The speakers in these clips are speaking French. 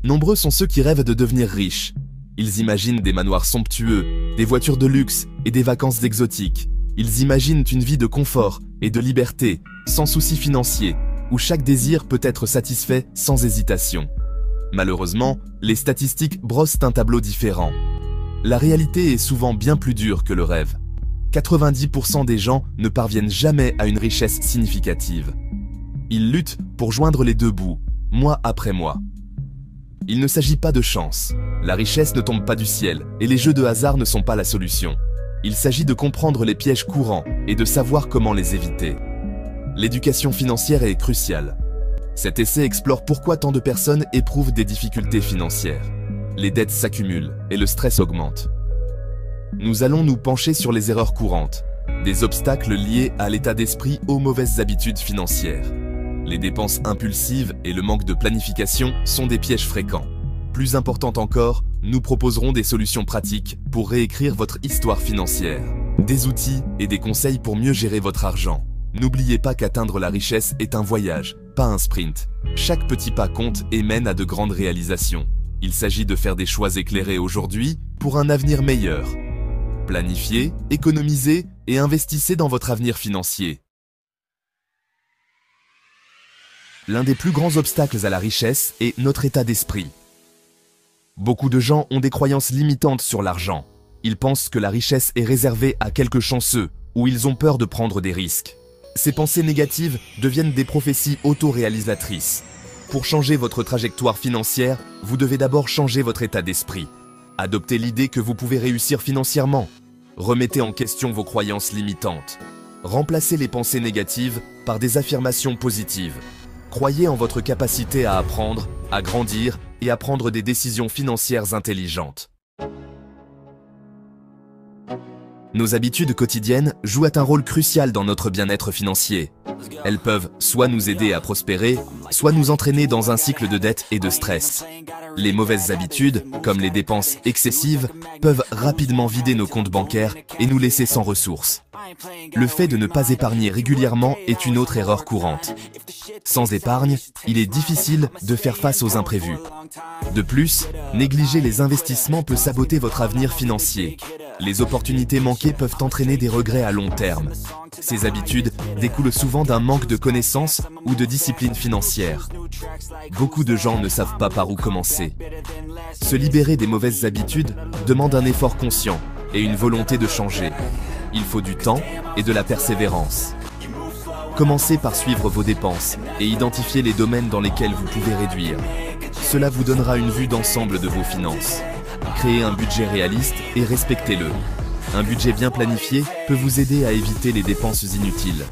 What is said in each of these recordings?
Nombreux sont ceux qui rêvent de devenir riches. Ils imaginent des manoirs somptueux, des voitures de luxe et des vacances exotiques. Ils imaginent une vie de confort et de liberté, sans soucis financiers, où chaque désir peut être satisfait sans hésitation. Malheureusement, les statistiques brossent un tableau différent. La réalité est souvent bien plus dure que le rêve. 90% des gens ne parviennent jamais à une richesse significative. Ils luttent pour joindre les deux bouts, mois après mois. Il ne s'agit pas de chance. La richesse ne tombe pas du ciel et les jeux de hasard ne sont pas la solution. Il s'agit de comprendre les pièges courants et de savoir comment les éviter. L'éducation financière est cruciale. Cet essai explore pourquoi tant de personnes éprouvent des difficultés financières. Les dettes s'accumulent et le stress augmente. Nous allons nous pencher sur les erreurs courantes, des obstacles liés à l'état d'esprit aux mauvaises habitudes financières. Les dépenses impulsives et le manque de planification sont des pièges fréquents. Plus important encore, nous proposerons des solutions pratiques pour réécrire votre histoire financière, des outils et des conseils pour mieux gérer votre argent. N'oubliez pas qu'atteindre la richesse est un voyage, pas un sprint. Chaque petit pas compte et mène à de grandes réalisations. Il s'agit de faire des choix éclairés aujourd'hui pour un avenir meilleur. Planifiez, économisez et investissez dans votre avenir financier. L'un des plus grands obstacles à la richesse est notre état d'esprit. Beaucoup de gens ont des croyances limitantes sur l'argent. Ils pensent que la richesse est réservée à quelques chanceux ou ils ont peur de prendre des risques. Ces pensées négatives deviennent des prophéties auto-réalisatrices. Pour changer votre trajectoire financière, vous devez d'abord changer votre état d'esprit. Adoptez l'idée que vous pouvez réussir financièrement. Remettez en question vos croyances limitantes. Remplacez les pensées négatives par des affirmations positives. Croyez en votre capacité à apprendre, à grandir et à prendre des décisions financières intelligentes. Nos habitudes quotidiennes jouent un rôle crucial dans notre bien-être financier. Elles peuvent soit nous aider à prospérer, soit nous entraîner dans un cycle de dette et de stress. Les mauvaises habitudes, comme les dépenses excessives, peuvent rapidement vider nos comptes bancaires et nous laisser sans ressources. Le fait de ne pas épargner régulièrement est une autre erreur courante. Sans épargne, il est difficile de faire face aux imprévus. De plus, négliger les investissements peut saboter votre avenir financier. Les opportunités manquées peuvent entraîner des regrets à long terme. Ces habitudes découlent souvent d'un manque de connaissances ou de discipline financière. Beaucoup de gens ne savent pas par où commencer. Se libérer des mauvaises habitudes demande un effort conscient et une volonté de changer. Il faut du temps et de la persévérance. Commencez par suivre vos dépenses et identifier les domaines dans lesquels vous pouvez réduire. Cela vous donnera une vue d'ensemble de vos finances. Créez un budget réaliste et respectez-le. Un budget bien planifié peut vous aider à éviter les dépenses inutiles.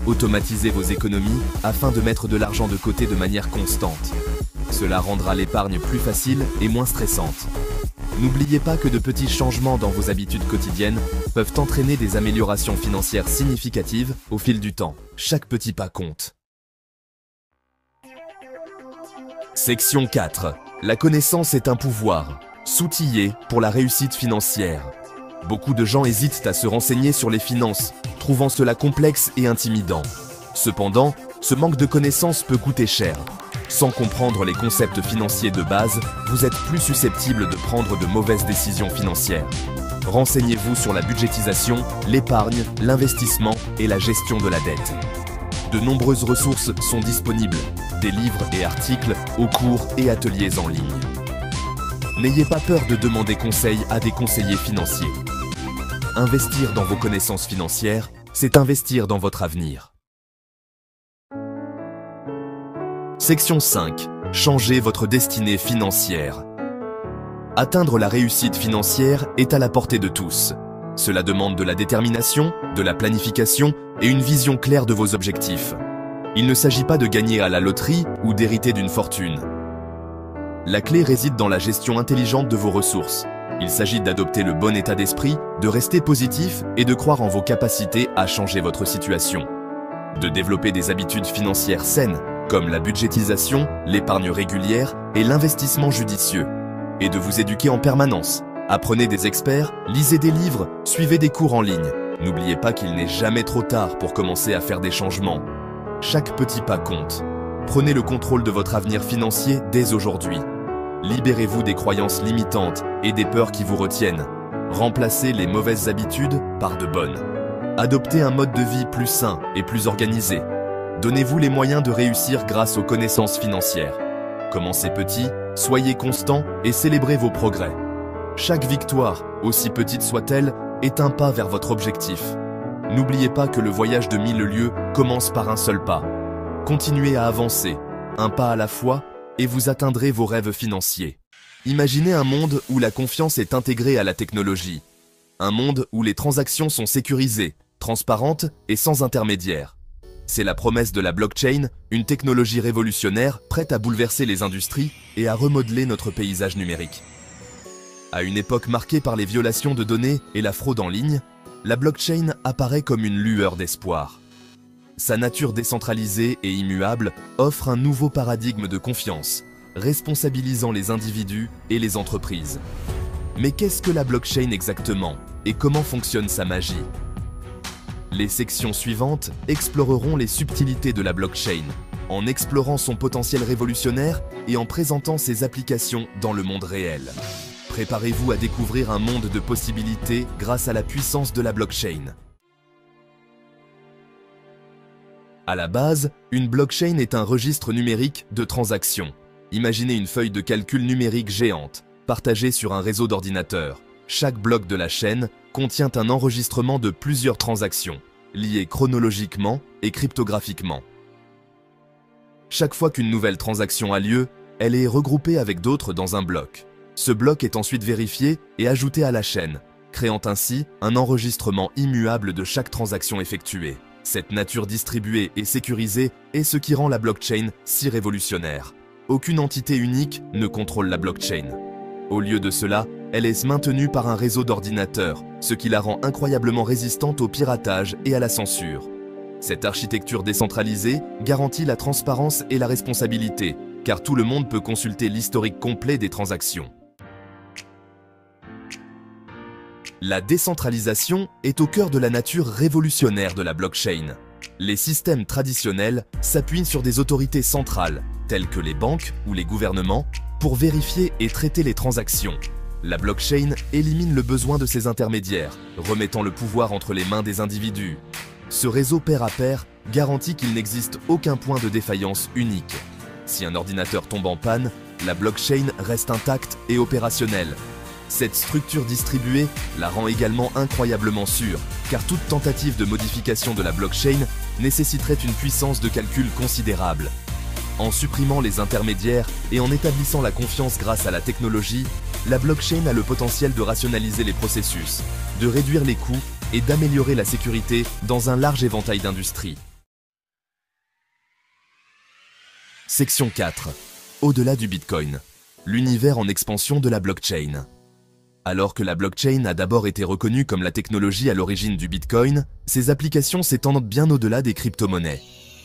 Automatisez vos économies afin de mettre de l'argent de côté de manière constante. Cela rendra l'épargne plus facile et moins stressante. N'oubliez pas que de petits changements dans vos habitudes quotidiennes peuvent entraîner des améliorations financières significatives au fil du temps. Chaque petit pas compte. Section 4. La connaissance est un pouvoir. S'outiller pour la réussite financière. Beaucoup de gens hésitent à se renseigner sur les finances, trouvant cela complexe et intimidant. Cependant, ce manque de connaissances peut coûter cher. Sans comprendre les concepts financiers de base, vous êtes plus susceptible de prendre de mauvaises décisions financières. Renseignez-vous sur la budgétisation, l'épargne, l'investissement et la gestion de la dette. De nombreuses ressources sont disponibles, des livres et articles, aux cours et ateliers en ligne. N'ayez pas peur de demander conseil à des conseillers financiers. Investir dans vos connaissances financières, c'est investir dans votre avenir. Section 5. Changez votre destinée financière. Atteindre la réussite financière est à la portée de tous. Cela demande de la détermination, de la planification et une vision claire de vos objectifs. Il ne s'agit pas de gagner à la loterie ou d'hériter d'une fortune. La clé réside dans la gestion intelligente de vos ressources. Il s'agit d'adopter le bon état d'esprit, de rester positif et de croire en vos capacités à changer votre situation. De développer des habitudes financières saines, comme la budgétisation, l'épargne régulière et l'investissement judicieux. Et de vous éduquer en permanence. Apprenez des experts, lisez des livres, suivez des cours en ligne. N'oubliez pas qu'il n'est jamais trop tard pour commencer à faire des changements. Chaque petit pas compte. Prenez le contrôle de votre avenir financier dès aujourd'hui. Libérez-vous des croyances limitantes et des peurs qui vous retiennent. Remplacez les mauvaises habitudes par de bonnes. Adoptez un mode de vie plus sain et plus organisé. Donnez-vous les moyens de réussir grâce aux connaissances financières. Commencez petit, soyez constant et célébrez vos progrès. Chaque victoire, aussi petite soit-elle, est un pas vers votre objectif. N'oubliez pas que le voyage de 1000 lieues commence par un seul pas. Continuez à avancer, un pas à la fois, et vous atteindrez vos rêves financiers. Imaginez un monde où la confiance est intégrée à la technologie. Un monde où les transactions sont sécurisées, transparentes et sans intermédiaire. C'est la promesse de la blockchain, une technologie révolutionnaire prête à bouleverser les industries et à remodeler notre paysage numérique. À une époque marquée par les violations de données et la fraude en ligne, la blockchain apparaît comme une lueur d'espoir. Sa nature décentralisée et immuable offre un nouveau paradigme de confiance, responsabilisant les individus et les entreprises. Mais qu'est-ce que la blockchain exactement et comment fonctionne sa magie? Les sections suivantes exploreront les subtilités de la blockchain, en explorant son potentiel révolutionnaire et en présentant ses applications dans le monde réel. Préparez-vous à découvrir un monde de possibilités grâce à la puissance de la blockchain. À la base, une blockchain est un registre numérique de transactions. Imaginez une feuille de calcul numérique géante, partagée sur un réseau d'ordinateurs. Chaque bloc de la chaîne contient un enregistrement de plusieurs transactions, liées chronologiquement et cryptographiquement. Chaque fois qu'une nouvelle transaction a lieu, elle est regroupée avec d'autres dans un bloc. Ce bloc est ensuite vérifié et ajouté à la chaîne, créant ainsi un enregistrement immuable de chaque transaction effectuée. Cette nature distribuée et sécurisée est ce qui rend la blockchain si révolutionnaire. Aucune entité unique ne contrôle la blockchain. Au lieu de cela, elle est maintenue par un réseau d'ordinateurs, ce qui la rend incroyablement résistante au piratage et à la censure. Cette architecture décentralisée garantit la transparence et la responsabilité, car tout le monde peut consulter l'historique complet des transactions. La décentralisation est au cœur de la nature révolutionnaire de la blockchain. Les systèmes traditionnels s'appuient sur des autorités centrales, telles que les banques ou les gouvernements, pour vérifier et traiter les transactions. La blockchain élimine le besoin de ces intermédiaires, remettant le pouvoir entre les mains des individus. Ce réseau pair à pair garantit qu'il n'existe aucun point de défaillance unique. Si un ordinateur tombe en panne, la blockchain reste intacte et opérationnelle. Cette structure distribuée la rend également incroyablement sûre, car toute tentative de modification de la blockchain nécessiterait une puissance de calcul considérable. En supprimant les intermédiaires et en établissant la confiance grâce à la technologie, la blockchain a le potentiel de rationaliser les processus, de réduire les coûts et d'améliorer la sécurité dans un large éventail d'industries. Section 4. Au-delà du Bitcoin. L'univers en expansion de la blockchain. Alors que la blockchain a d'abord été reconnue comme la technologie à l'origine du Bitcoin, ses applications s'étendent bien au-delà des crypto-monnaies.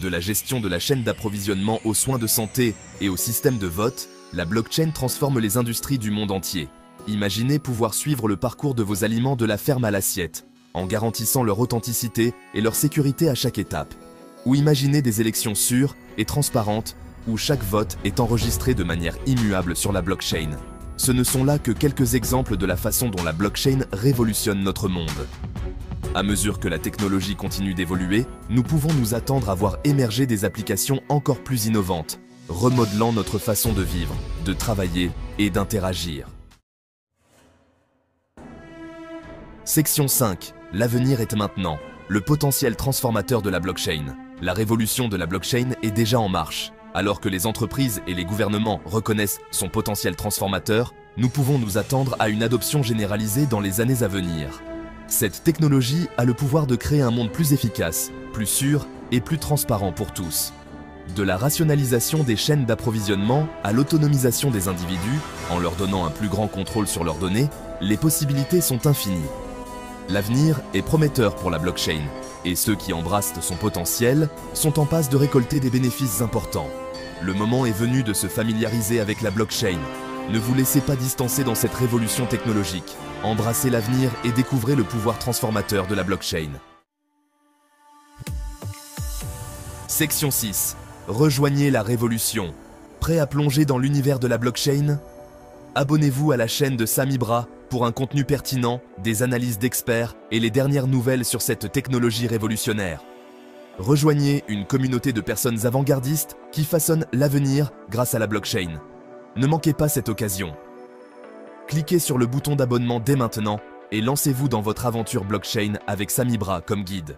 De la gestion de la chaîne d'approvisionnement aux soins de santé et au système de vote, la blockchain transforme les industries du monde entier. Imaginez pouvoir suivre le parcours de vos aliments de la ferme à l'assiette, en garantissant leur authenticité et leur sécurité à chaque étape. Ou imaginez des élections sûres et transparentes où chaque vote est enregistré de manière immuable sur la blockchain. Ce ne sont là que quelques exemples de la façon dont la blockchain révolutionne notre monde. À mesure que la technologie continue d'évoluer, nous pouvons nous attendre à voir émerger des applications encore plus innovantes, remodelant notre façon de vivre, de travailler et d'interagir. Section 5. L'avenir est maintenant. Le potentiel transformateur de la blockchain. La révolution de la blockchain est déjà en marche. Alors que les entreprises et les gouvernements reconnaissent son potentiel transformateur, nous pouvons nous attendre à une adoption généralisée dans les années à venir. Cette technologie a le pouvoir de créer un monde plus efficace, plus sûr et plus transparent pour tous. De la rationalisation des chaînes d'approvisionnement à l'autonomisation des individus, en leur donnant un plus grand contrôle sur leurs données, les possibilités sont infinies. L'avenir est prometteur pour la blockchain, et ceux qui embrassent son potentiel sont en passe de récolter des bénéfices importants. Le moment est venu de se familiariser avec la blockchain. Ne vous laissez pas distancer dans cette révolution technologique. Embrassez l'avenir et découvrez le pouvoir transformateur de la blockchain. Section 6. Rejoignez la révolution. Prêt à plonger dans l'univers de la blockchain? Abonnez-vous à la chaîne de Sam Ibra pour un contenu pertinent, des analyses d'experts et les dernières nouvelles sur cette technologie révolutionnaire. Rejoignez une communauté de personnes avant-gardistes qui façonnent l'avenir grâce à la blockchain. Ne manquez pas cette occasion. Cliquez sur le bouton d'abonnement dès maintenant et lancez-vous dans votre aventure blockchain avec Sam Ibra comme guide.